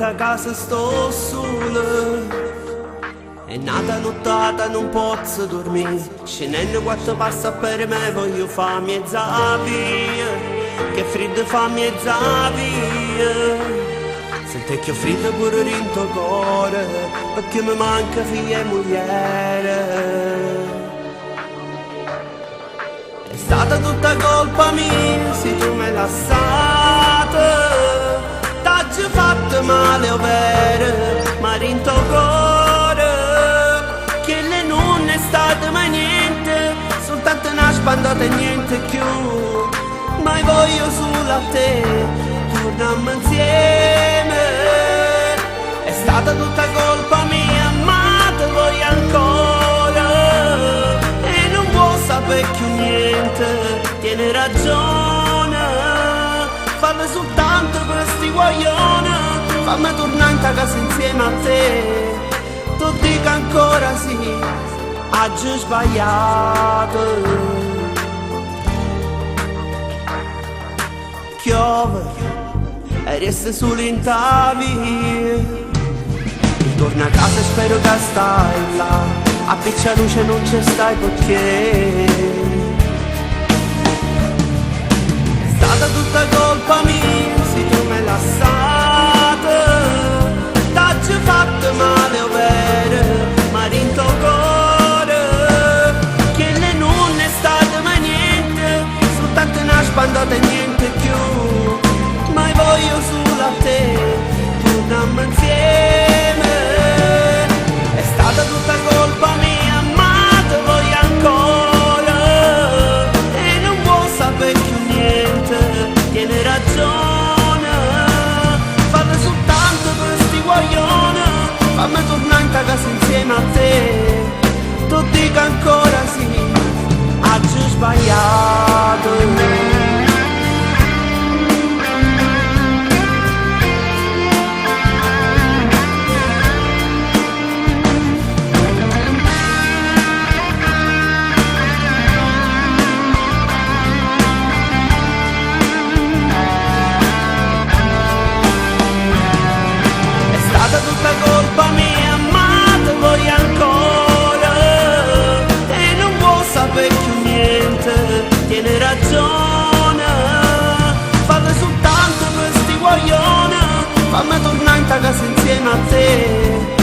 sta casa sto solo. È nata nottata, non posso dormire. Scendendo quattro passa per me, voglio fa mezza via. Che freddo fa mezza via. Sente che freddo pure in tuo cuore, perché mi manca figlia e moglie. È stata tutta colpa mia, se tu me l'hai lasciata. T'hai fatto male, ovvero, ma in tuo cuore. Che le non è stato mai niente, soltanto una spandata e niente più. Ma voglio solo a te, torniamo insieme. È stata tutta colpa mia, ma te voglio ancora. E non vuoi sapere più niente, tieni ragione. Fammi soltanto questi guaglioni, fammi tornare in casa insieme a te. Tu dico ancora sì, oggi sbagliato. Piove e resta solo in via. Ritorno a casa e spero che stai là. A piccia luce non c'è stai perché è stata tutta colpa mia, se tu me l'hai lasciata. T'hai fatto male, ovvero, ma in tuo cuore. Che le non è stato mai niente, soltanto una spandata e niente più. Ma voglio solo a te, torniamo insieme. È stata tutta colpa mia, ma te voglio ancora. E non vuoi sapere più niente, tieni ragione. Fammi soltanto questi guaglioni, fammi tornare in casa insieme a te. Tu dico ancora sì, oggi ho sbagliato. Tutta colpa mia, ma te voglio ancora. E non vuoi sapere più niente, tieni ragione. Fammi soltanto questi guaglioni, fammi tornare in casa insieme a te.